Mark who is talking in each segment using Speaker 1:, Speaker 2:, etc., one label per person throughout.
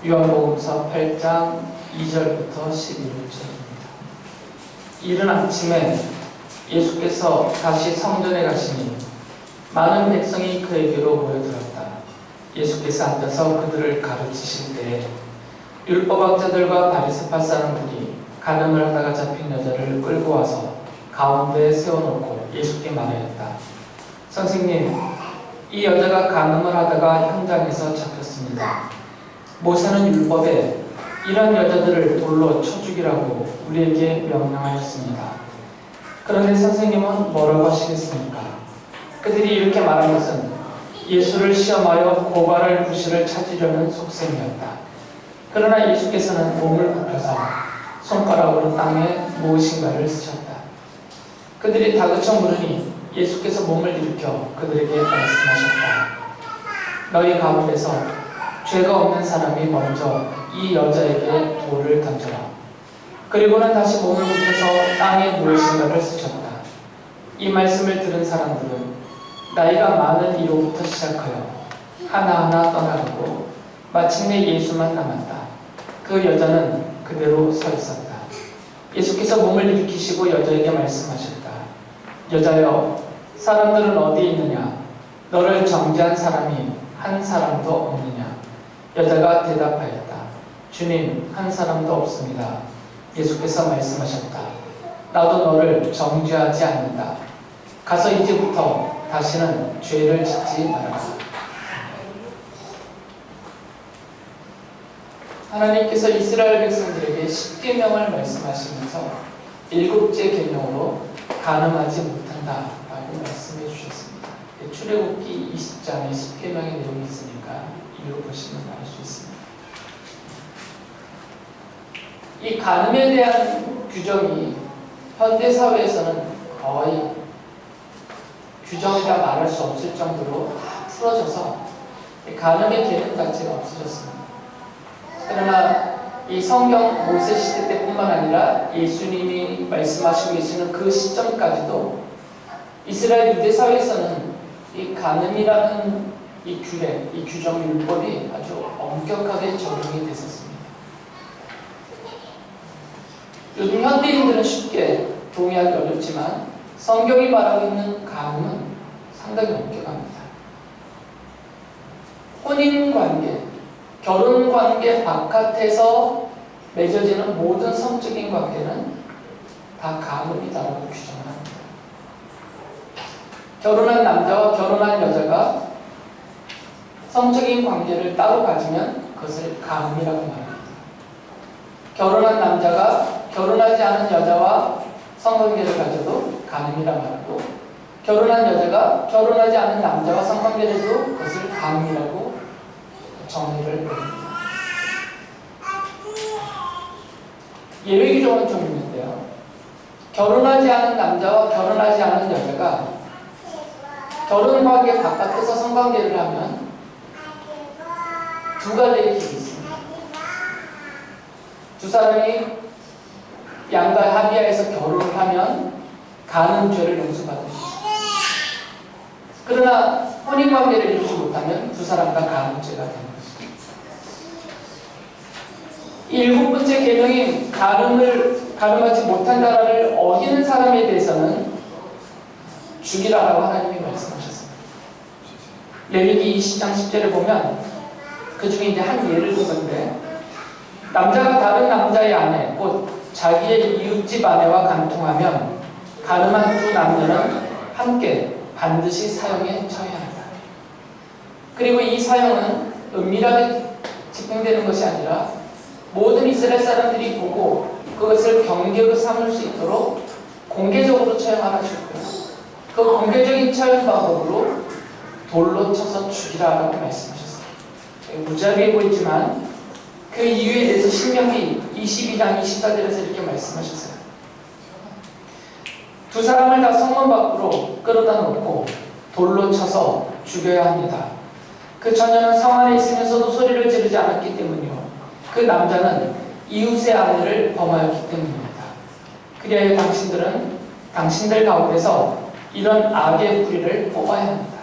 Speaker 1: 요한복음서 8장 2절부터 11절입니다. 이른 아침에 예수께서 다시 성전에 가시니 많은 백성이 그에게로 모여들었다. 예수께서 앉아서 그들을 가르치실 때에 율법학자들과 바리새파 사람들이 간음을 하다가 잡힌 여자를 끌고 와서 가운데에 세워놓고 예수께 말하였다. 선생님, 이 여자가 간음을 하다가 현장에서 잡혔습니다. 모세는 율법에 이런 여자들을 돌로 쳐 죽이라고 우리에게 명령하였습니다. 그런데 선생님은 뭐라고 하시겠습니까? 그들이 이렇게 말한 것은 예수를 시험하여 고발할 구실을 찾으려는 속셈이었다. 그러나 예수께서는 몸을 굽혀서 손가락으로 땅에 무엇인가를 쓰셨다. 그들이 다그쳐 물으니 예수께서 몸을 일으켜 그들에게 말씀하셨다. 너희 가운데서 죄가 없는 사람이 먼저 이 여자에게 돌을 던져라. 그리고는 다시 몸을 굽혀서 땅에 무엇인가를 쓰셨다. 이 말씀을 들은 사람들은 나이가 많은 이로부터 시작하여 하나하나 떠나가고 마침내 예수만 남았다. 그 여자는 그대로 서 있었다. 예수께서 몸을 일으키시고 여자에게 말씀하셨다. 여자여, 사람들은 어디에 있느냐? 너를 정죄한 사람이 한 사람도 없느냐? 여자가 대답하였다. 주님, 한 사람도 없습니다. 예수께서 말씀하셨다. 나도 너를 정죄하지 않는다. 가서 이제부터 다시는 죄를 짓지 말아라. 하나님께서 이스라엘 백성들에게 10계명을 말씀하시면서 7째 계명으로 간음하지 못한다라고 말씀해 주셨습니다. 출애굽기 20장에 10계명의 내용이 있으니까 읽어보시면 알 수 있습니다. 이 간음에 대한 규정이 현대 사회에서는 거의 규정이라 말할 수 없을 정도로 다 풀어져서 간음의 개념 자체가 없어졌습니다. 그러나 이 성경 모세 시대 때뿐만 아니라 예수님이 말씀하시고 계시는 그 시점까지도 이스라엘 유대 사회에서는 이 간음이라는 이 규례, 이 규정 율법이 아주 엄격하게 적용이 됐었습니다. 요즘 현대인들은 쉽게 동의하기 어렵지만 성경이 말하고 있는 간음은 상당히 엄격합니다. 혼인관계, 결혼관계 바깥에서 맺어지는 모든 성적인 관계는 다 간음이다라고 규정을 합니다. 결혼한 남자와 결혼한 여자가 성적인 관계를 따로 가지면 그것을 간음이라고 말합니다. 결혼한 남자가 결혼하지 않은 여자와 성관계를 가져도 간음이라 말하고, 결혼한 여자가 결혼하지 않은 남자와 성관계를 해도 그것을 간음이라고 정의를 내립니다. 예외 규정은 좀 있는데요. 결혼하지 않은 남자와 결혼하지 않은 여자가 결혼관계 바깥에서 성관계를 하면 두 가지의 길이 있습니다. 두 사람이 양가 합의하에서 결혼을 하면 간음죄를 용서받을 수 있습니다. 그러나 혼인관계를 이루지 못하면 두 사람 다 간음죄가 되는 것입니다. 이 7번째 계명인 간음하지 못한다를 어기는 사람에 대해서는 죽이라라고 하나님이 말씀하셨습니다. 레위기 20장 10절에 보면 그 중에 이제 한 예를 든 건데, 남자가 다른 남자의 아내, 곧 자기의 이웃집 아내와 간통하면 간음한 두 남녀는 함께 반드시 사형에 처해야 한다. 그리고 이 사형은 은밀하게 집행되는 것이 아니라 모든 이스라엘 사람들이 보고 그것을 경계로 삼을 수 있도록 공개적으로 처형하라 주었고요. 그 공개적인 처형 방법으로 돌로 쳐서 죽이라라고 말씀하셨습니다. 무자비해 보이지만 그 이유에 대해서 신명기 22장 24절에서 이렇게 말씀하셨어요. 두 사람을 다 성문 밖으로 끌어다 놓고 돌로 쳐서 죽여야 합니다. 그 처녀는 성 안에 있으면서도 소리를 지르지 않았기 때문이요, 그 남자는 이웃의 아내를 범하였기 때문입니다. 그리하여 당신들은 당신들 가운데서 이런 악의 뿌리를 뽑아야 합니다.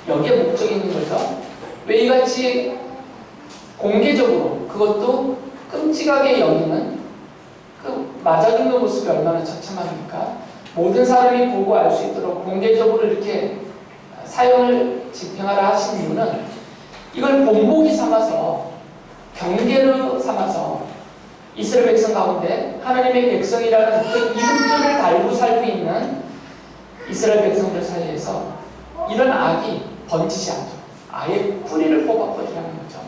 Speaker 1: 여기에 목적이 있는 거죠. 왜 이같이 공개적으로 그것도 끔찍하게 여기는 그 맞아 죽는 모습이 얼마나 처참합니까? 모든 사람이 보고 알 수 있도록 공개적으로 이렇게 사형을 집행하라 하신 이유는 이걸 본보기 삼아서 경계로 삼아서 이스라엘 백성 가운데 하나님의 백성이라는 그 이름표를 달고 살고 있는 이스라엘 백성들 사이에서 이런 악이 번지지 않도록 아예 뿌리를 뽑아버리라는 거죠.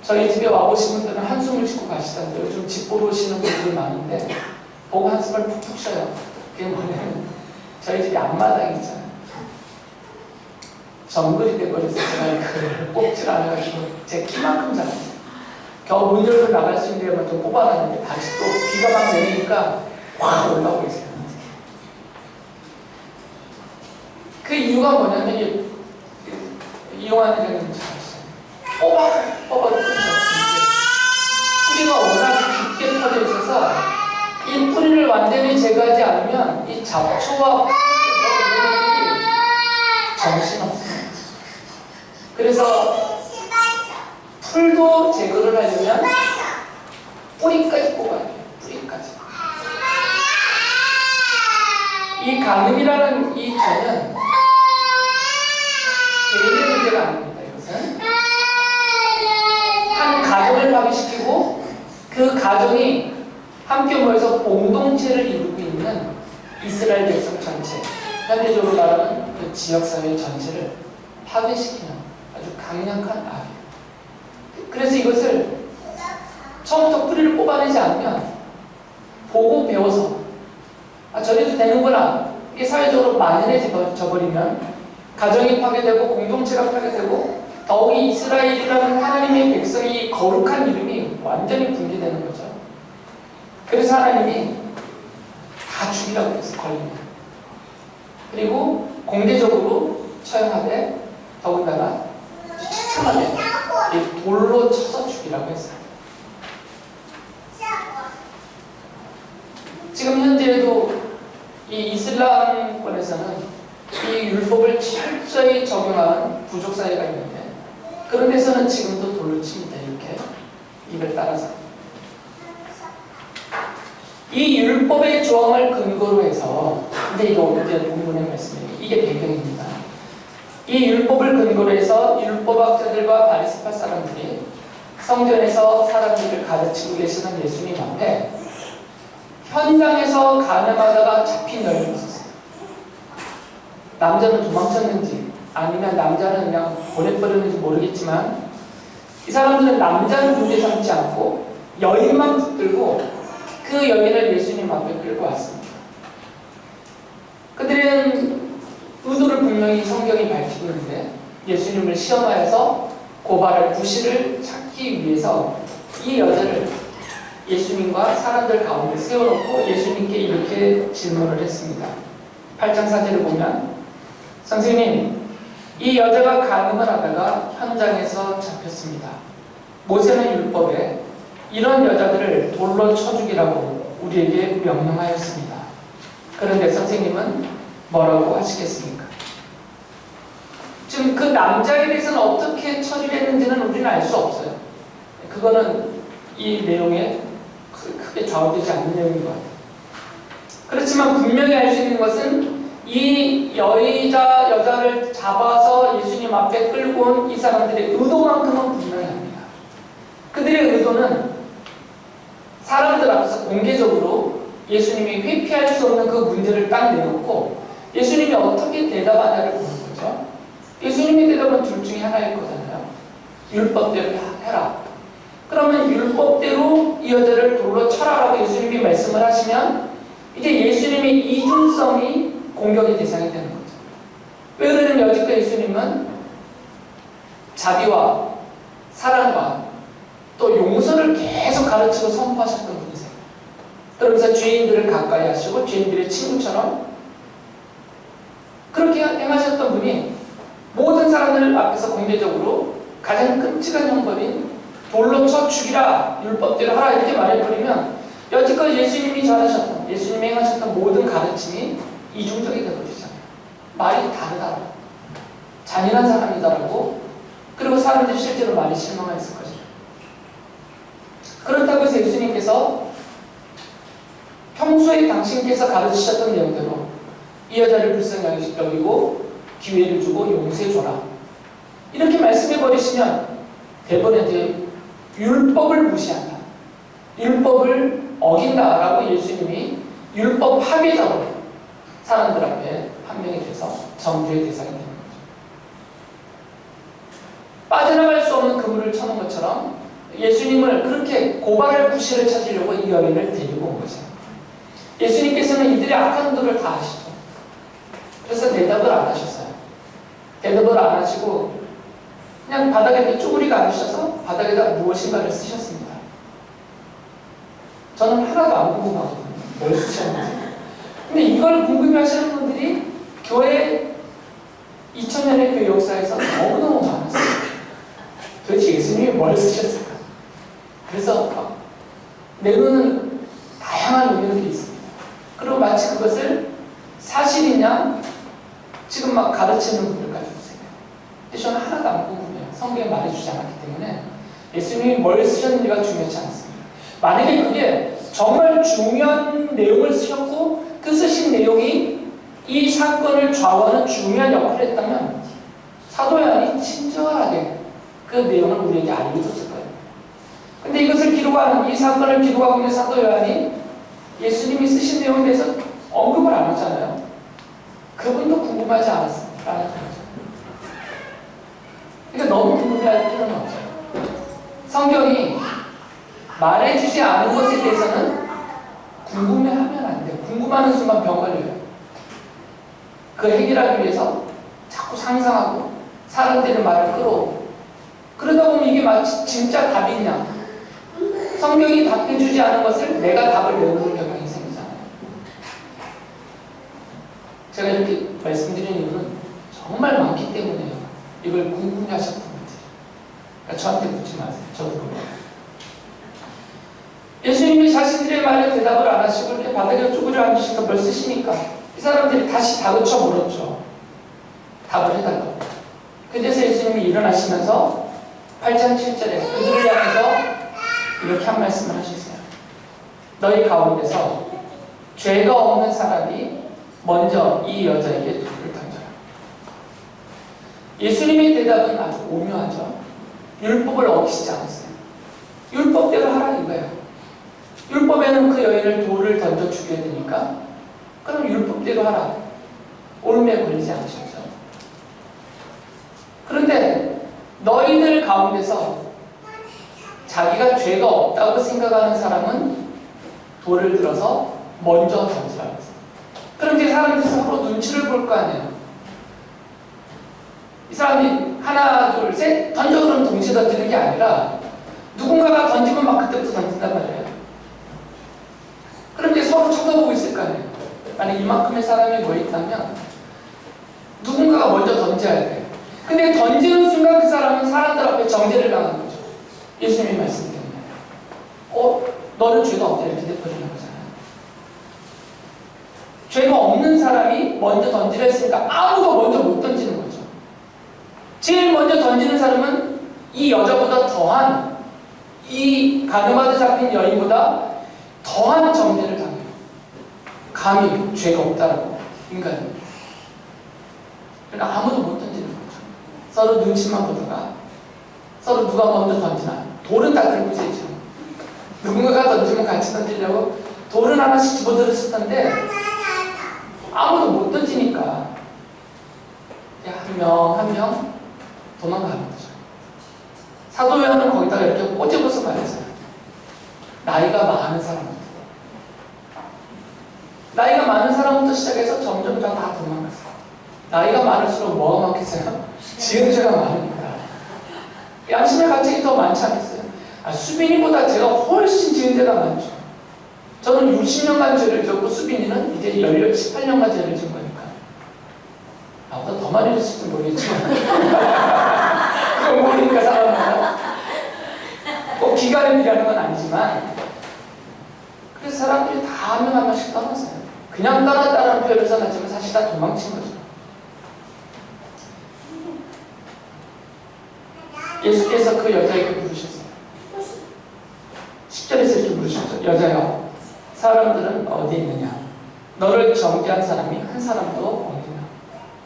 Speaker 1: 저희 집에 와보신 분들은 한숨을 쉬고 가시던데 요즘 집 보러 오시는 분들이 많은데 보고 한숨을 푹푹 쉬어요. 그게 뭐냐면 저희 집이 앞마당이 있잖아요. 정글이 돼버려서 제가 그걸 뽑질 않아가지고 제 키만큼 작았어요. 겨우 문 열고 나갈 수 있는 데만 좀 뽑아놨는데 다시 또 비가 막 내리니까 확 올라오고 있어요. 그 이유가 뭐냐면 이용하는 장면이 잘했어요. 뽑아도 끝이 없습니다. 뿌리가 워낙 깊게 퍼져 있어서 이 뿌리를 완전히 제거하지 않으면 이 잡초와 이런 것들이 정신없어요. 그래서 풀도 제거를 하려면 뿌리까지 뽑아야 돼요. 뿌리까지. 이 간음이라는 이 죄는 개인의 문제가 아닙니다. 이것은 한 가정을 파괴시키고 그 가정이 함께 모여서 공동체를 이루고 있는 이스라엘 백성 전체, 현대적으로 말하는 그 지역사회 전체를 파괴시키는 아주 강력한 악이에요. 그래서 이것을 처음부터 뿌리를 뽑아내지 않으면 보고 배워서 저래도 되는구나, 이게 사회적으로 만연해져 버리면 가정이 파괴되고 공동체가 파괴되고 더욱이 이스라엘이라는 하나님의 백성이 거룩한 이름이 완전히 붕괴되는 거죠. 그래서 하나님이 다 죽이라고 해서 걸립니다. 그리고 공개적으로 처형하되 더군다나 처참하게 돌로 쳐서 죽이라고 했어요. 지금 현재에도 이 이슬람권에서는 이 율법을 철저히 적용하는 부족 사회가 있는데 그런 데서는 지금도 돌로 칩니다. 이렇게 입을 따라서. 이 율법의 조항을 근거로 해서, 근데 이거 오늘 본문의 말씀이에요. 이게 배경입니다. 이 율법을 근거로 해서 율법학자들과 바리새파 사람들이 성전에서 사람들을 가르치고 계시는 예수님 앞에 현장에서 가늠하다가 잡힌 여인이 있었어요. 남자는 도망쳤는지 아니면 남자는 그냥 보내버렸는지 모르겠지만 이 사람들은 남자를 문제 삼지 않고 여인만 붙들고 그 여인을 예수님 앞에 끌고 왔습니다. 그들은 의도를 분명히 성경이 밝히고 있는데 예수님을 시험하여서 고발할 구실을 찾기 위해서 이 여자를 예수님과 사람들 가운데 세워놓고 예수님께 이렇게 질문을 했습니다. 8장 4절을 보면 선생님, 이 여자가 간음을 하다가 현장에서 잡혔습니다. 모세는 율법에 이런 여자들을 돌로 쳐 죽이라고 우리에게 명령하였습니다. 그런데 선생님은 뭐라고 하시겠습니까? 지금 그 남자에 대해서는 어떻게 처리를 했는지는 우리는 알 수 없어요. 그거는 이 내용에 크게 좌우되지 않는 내용인 것 같아요. 그렇지만 분명히 알 수 있는 것은 이 여자를 잡아서 예수님 앞에 끌고 온 이 사람들의 의도만큼은 분명히 합니다. 그들의 의도는 사람들 앞에서 공개적으로 예수님이 회피할 수 없는 그 문제를 딱 내놓고 예수님이 어떻게 대답하냐를 보는 거죠. 예수님의 대답은 둘 중에 하나일 거잖아요. 율법대로 해라. 그러면 율법대로 이 여자를 돌로 쳐라라고 예수님이 말씀을 하시면 이제 예수님의 이중성이 공격의 대상이 되는 거죠. 왜 그러냐면 여지껏 예수님은 자비와 사랑과 또 용서를 계속 가르치고 선포하셨던 분이세요. 그러면서 죄인들을 가까이 하시고 죄인들의 친구처럼 그렇게 행하셨던 분이 모든 사람들 앞에서 공개적으로 가장 끔찍한 형벌인 돌로 쳐 죽이라, 율법대로 하라 이렇게 말해버리면 여지껏 예수님이 전하셨던, 예수님이 행하셨던 모든 가르침이 이중적이 되어버리잖아요. 말이 다르다고, 잔인한 사람이다라고 그리고 사람들이 실제로 많이 실망했을 거죠. 그렇다고 해서 예수님께서 평소에 당신께서 가르치셨던 내용대로 이 여자를 불쌍히 여기고 기회를 주고 용서해줘라 이렇게 말씀해버리시면 대번에 율법을 무시한다, 율법을 어긴다라고 예수님이 율법 파괴자로 사람들 앞에 한 명이 돼서 정죄의 대상이 되는 거죠. 빠져나갈 수 없는 그물을 쳐놓은 것처럼 예수님을 그렇게 고발할 구실을 찾으려고 이 여인을 데리고 온 거죠. 예수님께서는 이들의 악한 의도를 다 아시죠. 그래서 대답을 안 하셨어요. 대답을 안 하시고 그냥 바닥에 쪼그리고 앉으셔서 바닥에다 무엇인가를 쓰셨습니다. 저는 하나도 안 궁금하거든요. 뭘 쓰셨는지. 근데 이걸 궁금해하시는 분들이 교회 2000년의 교회 역사에서 너무너무 많았어요. 도대체 예수님이 뭘 쓰셨을까? 그래서 내놓는 다양한 의견들이 있습니다. 그리고 마치 그것을 사실이냐 지금 막 가르치는 분들까지 보세요. 근데 저는 하나도 안 궁금해요. 성경에 말해주지 않았기 때문에 예수님이 뭘 쓰셨는지가 중요하지 않습니다. 만약에 그게 정말 중요한 내용을 쓰셨고 그 쓰신 내용이 이 사건을 좌우하는 중요한 역할을 했다면 사도 요한이 친절하게 그 내용을 우리에게 알려줬을 거예요. 근데 이것을 기록하는, 이 사건을 기록하고 있는 사도 요한이 예수님이 쓰신 내용에 대해서 언급을 안 하잖아요. 그분도 궁금하지 않았습니다라는 거죠. 그러니까 너무 궁금해할 필요는 없어요. 성경이 말해주지 않은 것에 대해서는 궁금해하면 안 돼요. 궁금하는 순간 병 걸려요. 그 해결하기 위해서 자꾸 상상하고 사람들의 말을 끌어오고 그러다 보면 이게 마치 진짜 답이냐, 성경이 답해주지 않은 것을 내가 답을 내놓는 경향이 생기잖아요. 제가 이렇게 말씀드리는 이유는 정말 많기 때문에요. 이걸 궁금해하셨던 분들이. 그러니까 저한테 묻지 마세요. 저도 몰라요. 예수님이 자신들의 말에 대답을 안 하시고 이렇게 바닥에 쪼그려 앉으셔서 뭘 쓰시니까 이 사람들이 다시 다그쳐 물었죠. 답을 해달라고. 그래서 예수님이 일어나시면서 8장 7절에 그들을 향해서 이렇게 한 말씀을 하셨어요. 너희 가운데서 죄가 없는 사람이 먼저 이 여자에게 돌을 던져라. 예수님의 대답은 아주 오묘하죠. 율법을 어기시지 않았어요. 율법대로 하라 이거예요. 율법에는 그 여인을 돌을 던져 죽여야 되니까 그럼 율법대로 하라. 올매 걸리지 않으셨죠. 그런데 너희들 가운데서 자기가 죄가 없다고 생각하는 사람은 돌을 들어서 먼저 던지라고 했어요. 그럼 이제 사람들이 서로 눈치를 볼 거 아니에요. 이 사람이 하나, 둘, 셋 던져 그러면 동시에 던지는 게 아니라 누군가가 던지면 막 그때부터 던진단 말이에요. 그럼 이제 서로 쳐다보고 있을 거 아니에요. 만약 이만큼의 사람이 모여 있다면 누군가가 먼저 던져야 돼. 근데 던지는 순간 그 사람은 사람들 앞에 정죄를 당하는 거죠. 예수님이 말씀 때문에. 너는 죄가 없다 이렇게 돼버리는 거잖아요. 죄가 없는 사람이 먼저 던지려 했으니까 아무도 먼저 못 던지는 거죠. 제일 먼저 던지는 사람은 이 여자보다 더한, 이 가늠하듯 잡힌 여인보다 더한 정죄를 당해요. 감히 죄가 없다라고 인간이. 그러니까 아무도 못 던지는 거죠. 서로 눈치만 보다가 서로 누가 먼저 던지나. 돌은 다 들고 있었죠. 누군가가 던지면 같이 던지려고 돌은 하나씩 집어들었을 텐데 아무도 못 던지니까 한 명 한 명 도망가는 거죠. 사도 요한은 거기다가 이렇게 꼬집어서 말했어요. 나이가 많은 사람부터. 나이가 많은 사람부터 시작해서 점점 다 도망갔어요. 나이가 많을수록 뭐가 많겠어요? 지은 죄가 많으니까. 양심의 가책이 더 많지 않겠어요? 수빈이보다 제가 훨씬 지은 죄가 많죠. 저는 60년간 죄를 지었고 수빈이는 이제 18년간 죄를 지은 거니까. 나보다 더 많이 했을지 모르겠지만 그건 모르니까 사람마다 꼭 기간을 비하는 건 아니지만 그래서 사람들이 다 한 명 한 명씩 떠났어요. 그냥 떠났다는 표현을 써놨지만 사실 다 도망친 거죠. 예수께서 그 여자에게 물으셨어요. 10절에서 이렇게 물으셨죠. 여자여, 사람들은 어디 있느냐? 너를 정죄한 사람이 한 사람도 없느냐?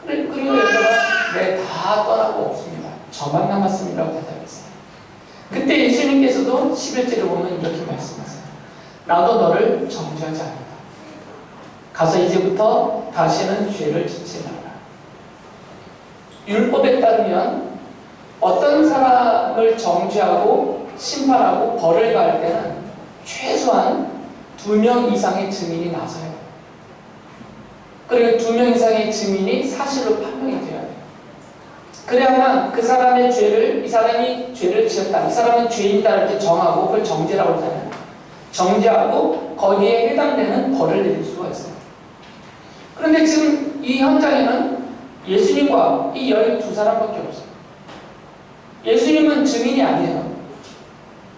Speaker 1: 그리고 여자가 네, 다 떠나고 없습니다. 저만 남았습니다라고 대답했어요. 그때 예수님께서도 11절에 보면 이렇게 말씀하세요. 나도 너를 정죄하지 않는다. 가서 이제부터 다시는 죄를 짓지 말라. 율법에 따르면 어떤 사람을 정죄하고 심판하고 벌을 가할 때는 최소한 2명 이상의 증인이 나서야 돼요. 그리고 2명 이상의 증인이 사실로 판명이 돼야 돼요. 그래야만 그 사람의 죄를, 이 사람이 죄를 지었다, 이 사람은 죄인이다 이렇게 정하고 그걸 정죄라고 하잖아요. 정죄하고 거기에 해당되는 벌을 내릴 수가 있어요. 그런데 지금 이 현장에는 예수님과 이 여인 2사람밖에 없어요. 예수님은 증인이 아니에요.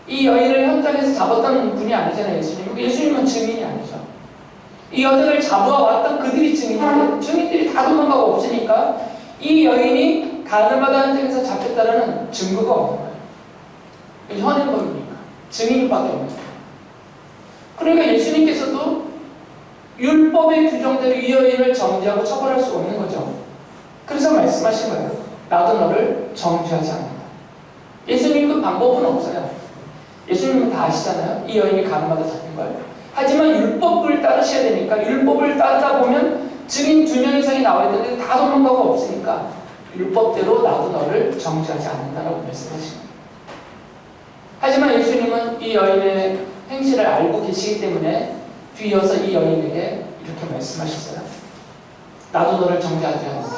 Speaker 1: 이 여인을 현장에서 잡았던 분이 아니잖아요. 예수님은 증인이 아니죠. 이 여자를 잡아 왔던 그들이 증인인데 증인들이 다 도망가고 없으니까 이 여인이 가늠하다 현장에서 잡혔다는 증거가 없는 거예요. 현행범이니까 증인밖에 없는 거예요. 그러니까 예수님께서도 율법의 규정대로 이 여인을 정죄하고 처벌할 수 없는 거죠. 그래서 말씀하신 거예요. 나도 너를 정죄하지 않는다. 예수님 그 방법은 없어요. 예수님은 다 아시잖아요. 이 여인이 가늠하다 잡힌 걸. 하지만 율법을 따르셔야 되니까 율법을 따르다 보면 증인 2명 이상이 나와야 되는데 다 도망가고 없으니까 율법대로 나도 너를 정죄하지 않는다라고 말씀하십니다. 하지만 예수님은 이 여인의 행실을 알고 계시기 때문에 뒤이어서 이 여인에게 이렇게 말씀하셨어요. 나도 너를 정죄하지 않는다.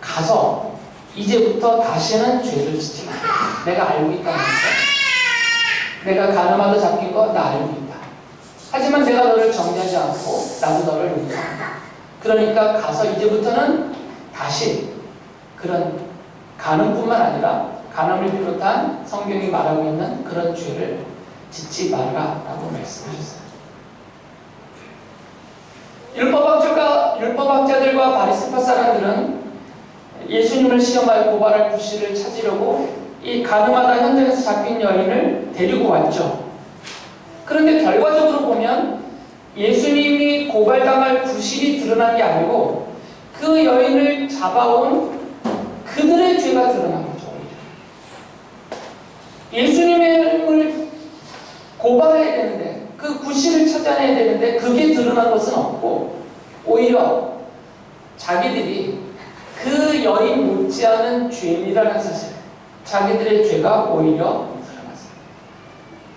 Speaker 1: 가서 이제부터 다시는 죄를 짓지 마. 내가 알고 있다는 거죠. 내가 가늠하다 잡힌 거 나 알고 있다. 하지만 내가 너를 정죄하지 않고 나도 너를 용서한다. 그러니까 가서 이제부터는 다시 그런 간음뿐만 아니라 간음을 비롯한 성경이 말하고 있는 그런 죄를 짓지 말라라고 말씀하셨어요. 율법학자들과 바리새파 사람들은 예수님을 시험하여 고발할 구실을 찾으려고 이 가늠하다 현장에서 잡힌 여인을 데리고 왔죠. 그런데 결과적으로 보면 예수님이 고발당할 구실이 드러난 게 아니고 그 여인을 잡아온 그들의 죄가 드러난 거죠. 예수님을 고발해야 되는데 그 구실을 찾아내야 되는데 그게 드러난 것은 없고 오히려 자기들이 그 여인 못지않은 죄인이라는 사실, 자기들의 죄가 오히려 드러났습니다.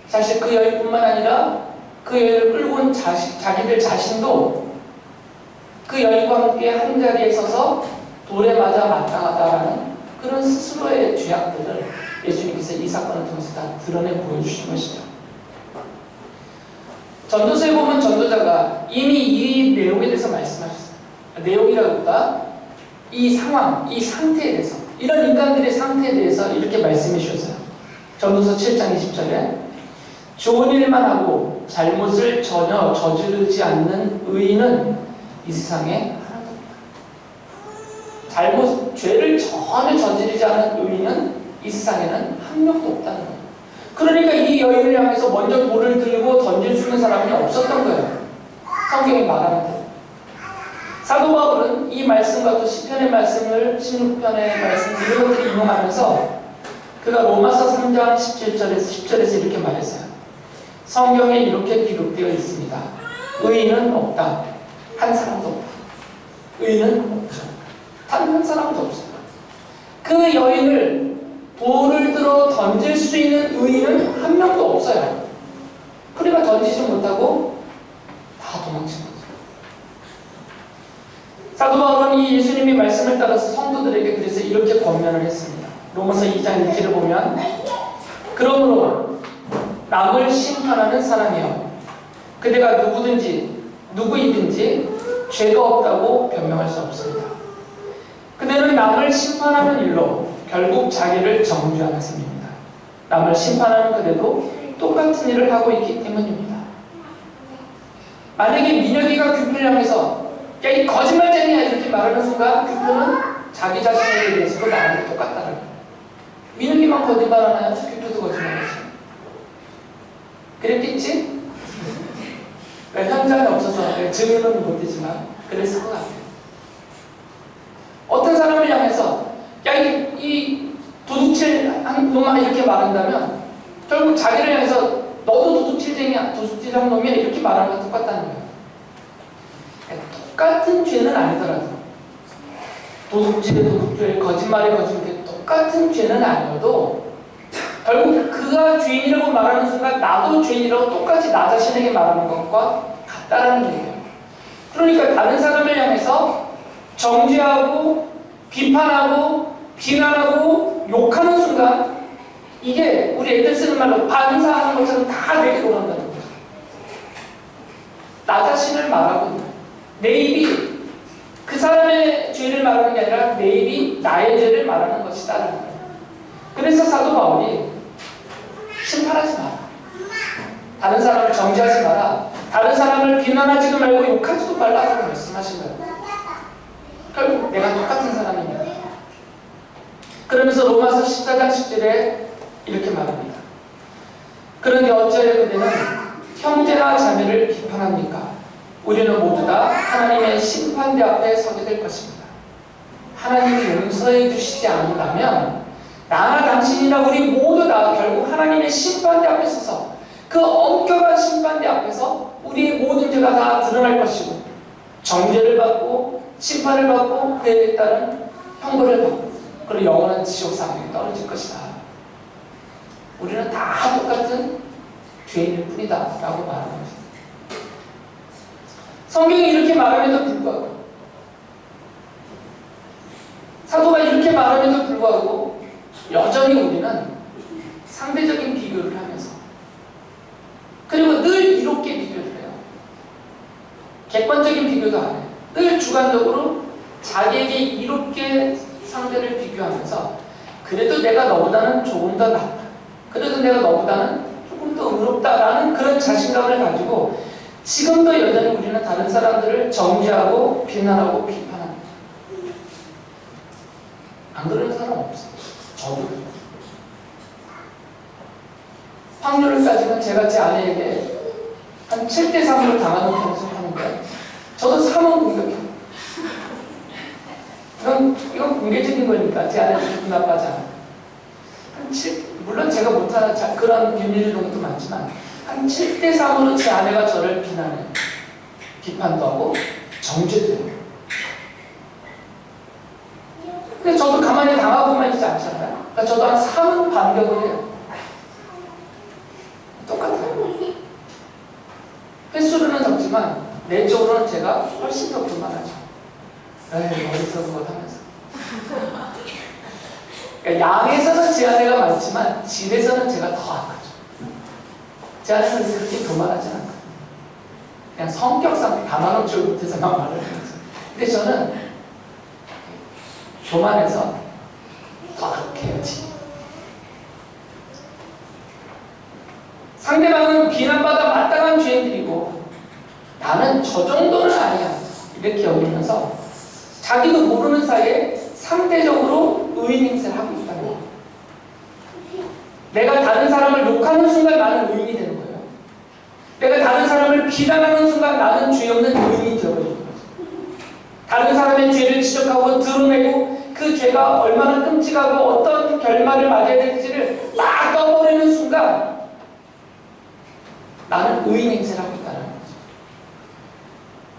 Speaker 1: 사실 그 여인뿐만 아니라 그 여인을 끌고 온 자기들 자신도 그 여인과 함께 한 자리에 서서 돌에 맞아 마땅하다라는 그런 스스로의 죄악들을 예수님께서 이 사건을 통해서 다 드러내 보여주신 것이죠. 전도서에 보면 전도자가 이미 이 내용에 대해서 말씀하셨어요. 내용이라기보다 이 상황, 이 상태에 대해서, 이런 인간들의 상태에 대해서 이렇게 말씀해 주셨어요. 전도서 7장 20절에 좋은 일만 하고 잘못을 전혀 저지르지 않는 의인은 이 세상에 하나도 없다. 죄를 전혀 저지르지 않은 의인은 이 세상에는 한 명도 없다는 거예요. 그러니까 이 여인을 향해서 먼저 돌을 들고 던질 수 있는 사람이 없었던 거예요. 성경이 말하는 대로. 사도 바울은 이 말씀과 또 시편의 말씀을 16편의 말씀 이런 것들을 인용하면서 그가 로마서 3장 10절에서 이렇게 말했어요. 성경에 이렇게 기록되어 있습니다. 의인은 없다. 한 사람도 없다. 의인은 없죠. 단 한 사람도 없어요. 그 여인을 돌을 들어 던질 수 있는 의인은 한 명도 없어요. 그러니까 던지지 못하고 다 도망친 거죠. 사도 바울은 이 예수님의 말씀을 따라서 성도들에게 그래서 이렇게 권면을 했습니다. 로마서 2장 1절을 보면 그러므로 남을 심판하는 사람이여 그대가 누구이든지 죄가 없다고 변명할 수 없습니다. 그대는 남을 심판하는 일로 결국 자기를 정죄하는 셈입니다. 남을 심판하는 그대도 똑같은 일을 하고 있기 때문입니다. 만약에 민혁이가 규표를 향해서 야, 이 거짓말쟁이야 이렇게 말하는 순간 규표는 자기 자신에 대해서도 나랑 똑같다는 거예요. 민욱이만 거짓말하나요? 교토도 거짓말하지. 그랬겠지? 현장에 없어서 증인은 못되지만 그랬을 것 같아요. 어떤 사람을 향해서 야, 이 도둑질한 놈아 이렇게 말한다면 결국 자기를 향해서 너도 도둑질쟁이야, 도둑질한 놈이야 이렇게 말하는 건 똑같다는 거예요. 똑같은 죄는 아니더라도 도둑질에 도둑질, 거짓말에 거짓말 똑같은 죄는 아니어도 결국 그가 죄인이라고 말하는 순간 나도 죄인이라고 똑같이 나 자신에게 말하는 것과 같다라는 얘기예요. 그러니까 다른 사람을 향해서 정죄하고 비판하고 비난하고 욕하는 순간 이게 우리 애들 쓰는 말로 반사하는 것처럼 다 내게 돌아온다는 거죠. 나 자신을 말하고 있는 내 입이 그 사람의 죄를 말하는 게 아니라 내 입이 나의 죄를 말하는 것이다라는 거예요. 그래서 사도 바울이 심판하지 마라. 다른 사람을 정죄하지 마라. 다른 사람을 비난하지도 말고 욕하지도 말라고 말씀하신 거예요. 결국 내가 똑같은 사람입니다. 그러면서 로마서 14장 10절에 이렇게 말합니다. 그런데 어찌하여 그대는 형제나 자매를 비판합니까? 우리는 모두 다 하나님의 심판대 앞에 서게 될 것입니다. 하나님이 용서해 주시지 않는다면 나나 당신이나 우리 모두 다 결국 하나님의 심판대 앞에 서서 그 엄격한 심판대 앞에서 우리의 모든 죄가 다 드러날 것이고 정죄를 받고 심판을 받고 그에 따른 형벌을 받고 그리고 영원한 지옥사망에 떨어질 것이다. 우리는 다 똑같은 죄인일 뿐이다 라고 말하는 것입니다. 성경이 이렇게 말함에도 불구하고 사도가 이렇게 말함에도 불구하고 여전히 우리는 상대적인 비교를 하면서 그리고 늘 이롭게 비교를 해요. 객관적인 비교도 안 해요. 늘 주관적으로 자기에게 이롭게 상대를 비교하면서 그래도 내가 너보다는 조금 더 낫다. 그래도 내가 너보다는 조금 더 의롭다라는 그런 자신감을 가지고 지금도 여전히 우리는 다른 사람들을 정죄하고 비난하고 비판합니다. 안 그러는 사람 없어요. 저도. 확률을 따지면 제가 제 아내에게 한 7대 3으로 당하는 편을 하는데 저도 3은 공격해요. 이건 공개적인 거니까 제 아내도 기분 나빠하지 않아요. 물론 제가 못하는 그런 비밀 정도 많지만 한 7대 3으로 제 아내가 저를 비난해요. 비판도 하고 정죄도 해요. 근데 저도 가만히 당하고만 있지 않잖아요. 그러니까 저도 한 3은 반격을 해요. 똑같아요. 횟수로는 적지만 내적으로는 제가 훨씬 더 불만하죠. 에이, 어디서 그걸 하면서. 그러니까 양에서는 제 아내가 많지만 질에서는 제가 더 안 하죠. 제 아내는 그렇게 교만하지 않아요. 그냥 성격상 가만한 줄 못해서만 말을 하죠. 근데 저는 교만해서 더 그렇게 해요. 상대방은 비난받아 마땅한 죄인들이고 나는 저 정도는 아니야 이렇게 여기면서 자기도 모르는 사이에 상대적으로 의인 행세를 하고 있다는 거예요. 내가 다른 사람을 욕하는 순간 나는 의인이 되는 거예요. 내가 다른 사람을 비난하는 순간 나는 죄 없는 의인이 되어버리는 거죠. 다른 사람의 죄를 지적하고 드러내고 그 죄가 얼마나 끔찍하고 어떤 결말을 맞아야 될지를 막 떠버리는 순간 나는 의인 행세를 하고 있다는 거죠.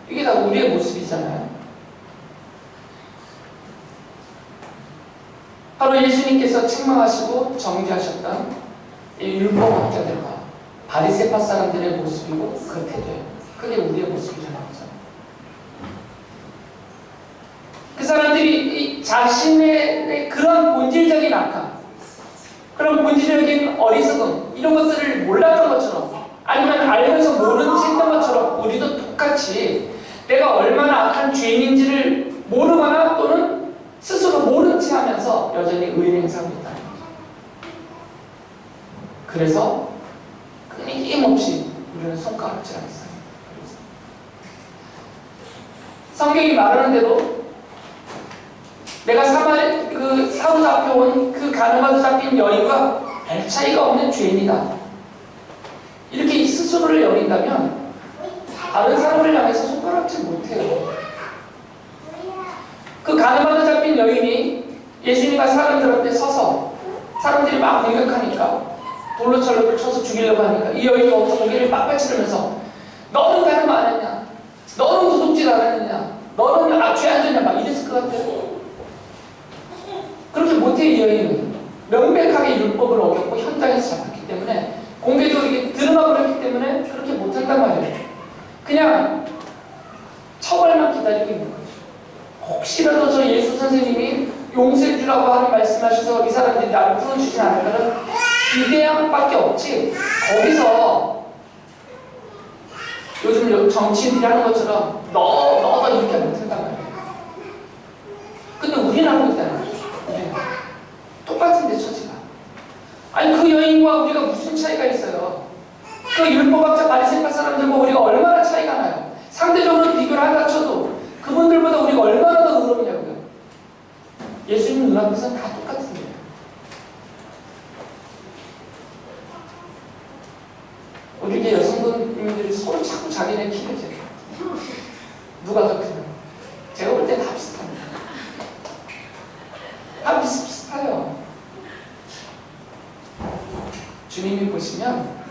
Speaker 1: 이게 다 우리의 모습이잖아요. 바로 예수님께서 책망하시고 정죄하셨던 이 율법학자들과 바리새파 사람들의 모습이고 그 태도예요. 그게 우리의 모습이라는 거죠. 그 사람들이 자신의 그런 본질적인 악함, 그런 본질적인 어리석음 이런 것들을 몰랐던 것처럼 아니면 알면서 모르는 채 했던 것처럼 우리도 똑같이 내가 얼마나 악한 죄인인지를 모르거나 또는 스스로 모른 채 하면서 여전히 의인 행사하고 있다는 거죠. 그래서 끊임없이 우리는 손가락질하고 있어요. 성경이 말하는 대로 내가 사로잡혀온 그 가늠하여 잡힌 여인과 별 차이가 없는 죄인이다. 이렇게 스스로를 여긴다면 다른 사람을 향해서 손가락질 못해요. 그 가늠하여 잡힌 여인이 예수님과 사람들 앞에 서서 사람들이 막 공격하니까 돌로 철로를 쳐서 죽이려고 하니까 이 여인이 거기서 고개를 빡빡치면서 너는 가늠 안 했냐? 너는 도둑질 안 했냐? 너는 죄 안 졌냐? 막 이랬을 것 같아요. 그렇게 못해 이 여인은 명백하게 율법을 어겼고 현장에서 잡혔기 때문에 공개적으로 이게 드러나버렸기 때문에 그렇게 못한단 말이에요. 그냥 처벌만 기다리고 있는 거죠. 혹시라도 저 예수 선생님이 용서해 주라고 하는 말씀하셔서 이 사람들이 나를 풀어주진 않을까는 기대함밖에 없지. 거기서 요즘 정치인들이 하는 것처럼 너도 이렇게 못한단 말이에요. 근데 우리는 하고 있다는 거죠. 우리는 똑같은데 처지가. 아니 그 여인과 우리가 무슨 차이가 있어요? 그 율법학자 바리새파 사람들과 우리가 얼마나 차이가 나요? 상대적으로 비교를 하다 쳐도 그분들보다 우리가 얼마나 더 의롭냐고요. 예수님 눈앞에서는 다 똑같은 거예요. 우리 여성분들이 서로 자꾸 자기네 키를 재요. 누가 더 크냐? 제가 볼 땐 다 비슷합니다. 다 비슷해요. 주님이 보시면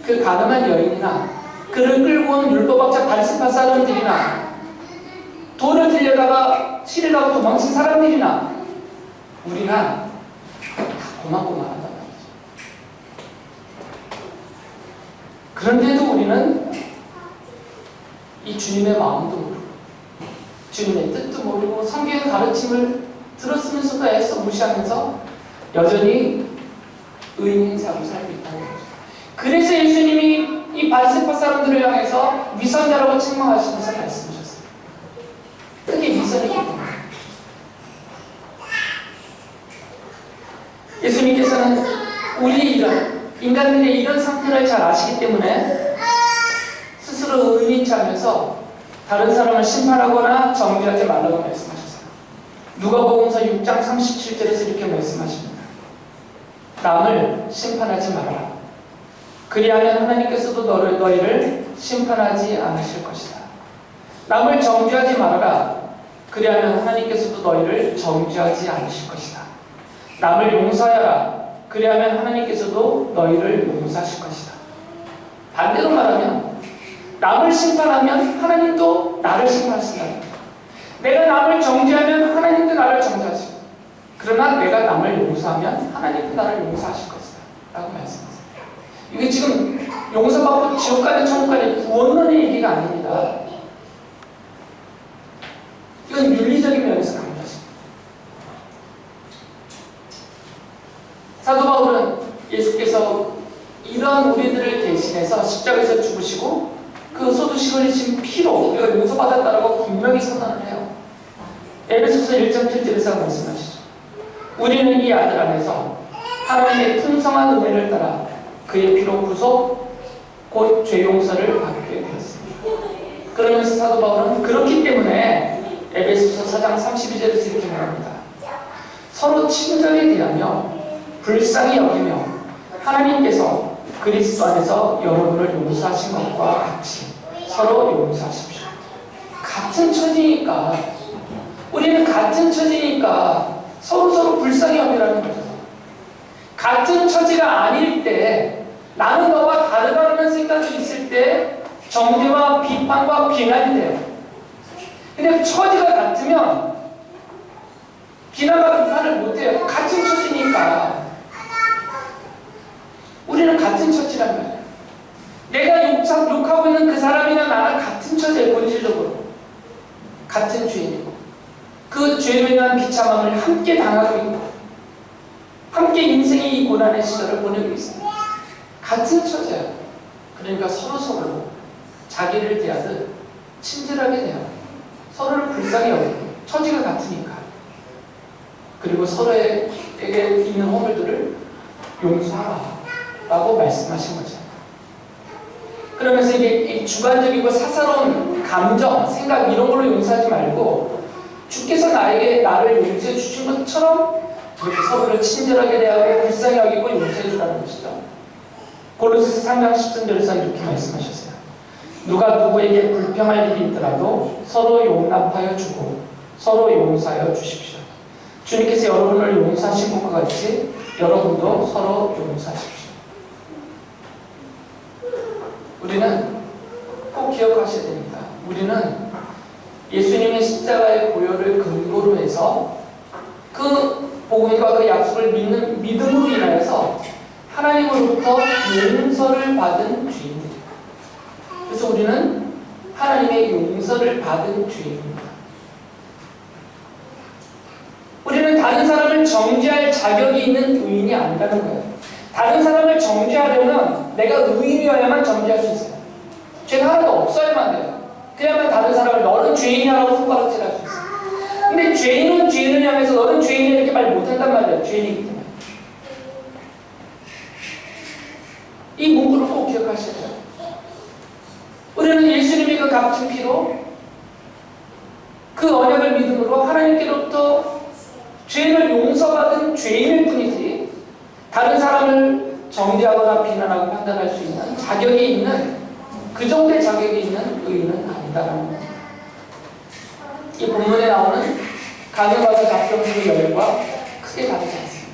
Speaker 1: 그 가늠한 여인이나 그를 끌고 온 율법학자 바리새파 사람들이나 돈을 들려다가 치려다가 도망친 사람들이나 우리나 다 고만고만하단 말이죠. 그런데도 우리는 이 주님의 마음도 모르고 주님의 뜻도 모르고 성경의 가르침을 들었으면서도 애써 무시하면서 여전히 의인 행세하고 살고 있다는 거죠. 그래서 예수님이 이 바리새파 사람들을 향해서 위선자라고 책망하시면서 말씀하셨어요. 그게 위선이기 때문에. 예수님께서는 우리의 이런 인간들의 이런 상태를 잘 아시기 때문에 스스로 의인인 척하면서 다른 사람을 심판하거나 정죄하지 말라고 말씀하셨어요. 누가복음서 6장 37절에서 이렇게 말씀하십니다. 남을 심판하지 말아라. 그리하면 하나님께서도 너희를 심판하지 않으실 것이다. 남을 정죄하지 말아라. 그리하면 하나님께서도 너희를 정죄하지 않으실 것이다. 남을 용서하여라. 그리하면 하나님께서도 너희를 용서하실 것이다. 반대로 말하면 남을 심판하면 하나님도 나를 심판하신다. 내가 남을 정죄하면 하나님도 나를 정죄하시고, 그러나 내가 남을 용서하면 하나님도 나를 용서하실 것이다 라고 말씀하세요. 이게 지금 용서받고 지옥 가는 천국 가는 구원론의 얘기가 아닙니다. 이건 윤리적인 면에서 강조하십니다. 사도 바울은 예수께서 이런 우리들을 대신해서 십자가에서 죽으시고 그 쏟으시고 흘리신 피로 우리가 용서받았다라고 분명히 선언을 해요. 에베소서 1장 7절에서 말씀하시죠. 우리는 이 아들 안에서 하나님의 풍성한 은혜를 따라 그의 피로 구속 곧 죄 용서를 받게 되었습니다. 그러면서 사도 바울은 그렇기 때문에 에베소서 4장 32절에서 이렇게 말합니다. 서로 친절히 대하며 불쌍히 여기며 하나님께서 그리스도 안에서 여러분을 용서하신 것과 같이 서로 용서하십시오. 같은 처지니까, 우리는 같은 처지니까 서로 불쌍히 여기라는 거죠. 같은 처지가 아닐 때, 나는 너와 다르다는 생각이 있을 때 정죄와 비판과 비난이 돼요. 근데 처지가 같으면 비난과 비판을 못해요. 같은 처지니까. 우리는 같은 처지란 말이에요. 내가 욕하고 있는 그 사람이나 나랑 같은 처지예요. 본질적으로 같은 죄인이고 그 죄로 인한 비참함을 함께 당하고 있고 함께 인생의 이 고난의 시절을 보내고 있습니다. 같은 처지예요. 그러니까 서로 자기를 대하듯 친절하게 대하고 서로를 불쌍히 여기고 처지가 같으니까, 그리고 서로에게 있는 허물들을 용서하라 라고 말씀하신 거죠. 그러면서 이게 주관적이고 사사로운 감정, 생각 이런 걸로 용서하지 말고 주께서 나를 용서해 주신 것처럼 우리 서로를 친절하게 대하고 불쌍히 여기고 용서해 주라는 것이죠. 고린도서 3장 13절에서 이렇게 말씀하셨어요. 누가 누구에게 불평할 일이 있더라도 서로 용납하여 주고 서로 용서하여 주십시오. 주님께서 여러분을 용서하신 것과 같이 여러분도 서로 용서하십시오. 우리는 꼭 기억하셔야 됩니다. 우리는 예수님의 십자가의 보혈을 근거로 해서 그 복음과 그 약속을 믿는 믿음으로 인하여서 하나님으로부터 용서를 받은 죄인들입니다. 그래서 우리는 하나님의 용서를 받은 죄인입니다. 우리는 다른 사람을 정죄할 자격이 있는 의인이 아니라는 거예요. 다른 사람을 정죄하려면 내가 의인이어야만 정죄할 수 있어요. 죄가 하나도 없어야만 돼요. 그래야만 다른 사람을 너는 죄인이라고 손가락질할 수 있어요. 근데 죄인은 죄인을 향해서 너는 죄인이야 이렇게 말 못한단 말이에요. 죄인이기 때문에. 이 문구를 꼭 기억하셔야 돼요. 우리는 예수님이 그 값진 피로 그 언약을 믿음으로 하나님께로부터 죄를 용서받은 죄인일 뿐이지 다른 사람을 정죄하거나 비난하고 판단할 수 있는 자격이 있는 그 정도의 자격이 있는 의인은 아니다라는 겁니다. 이 본문에 나오는 가늠하고 잡병들의 열과 크게 다르지 않습니다.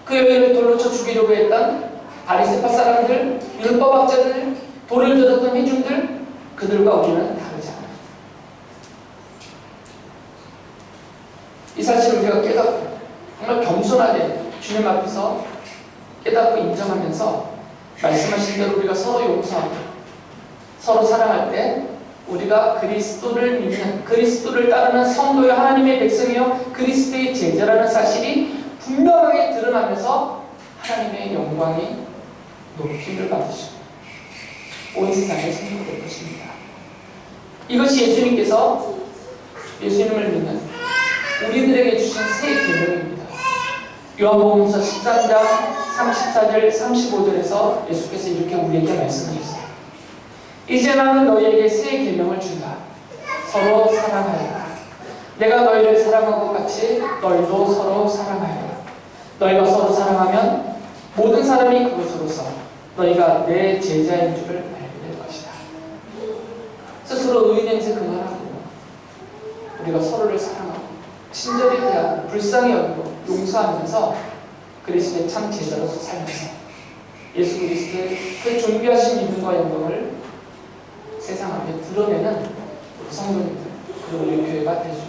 Speaker 1: 그 여인을 돌로 쳐 죽이려고 했던 바리새파 사람들, 율법학자들, 돌을 들었던 회중들, 그들과 우리는 다르지 않아요. 이 사실을 우리가 깨닫고 정말 겸손하게 주님 앞에서 깨닫고 인정하면서 말씀하신 대로 우리가 서로 용서하고 서로 사랑할 때 우리가 그리스도를 믿는, 그리스도를 따르는 성도의 하나님의 백성이요 그리스도의 제자라는 사실이 분명하게 드러나면서 하나님의 영광이 높임을 받으시고 온 세상에 선포될 것입니다. 이것이 예수님을 믿는 우리들에게 주신 새 계명입니다. 요한복음서 13장 34절 35절에서 예수께서 이렇게 우리에게 말씀하셨어요. 이제 나는 너희에게 새 계명을 준다. 서로 사랑하여라. 내가 너희를 사랑한 것 같이 너희도 서로 사랑하여라. 너희가 서로 사랑하면 모든 사람이 그것으로서 너희가 내 제자인 줄을 알게 될 것이다. 스스로 의인행세 그만하고 우리가 서로를 사랑하고 친절히 대하고 불쌍히 여기고 용서하면서 그리스도의 참 제자로서 살면서 예수 그리스도의 그 존귀하신 믿음과 영광을 세상 앞에 드러내는 성도님들 그리고 우리 교회가 될 수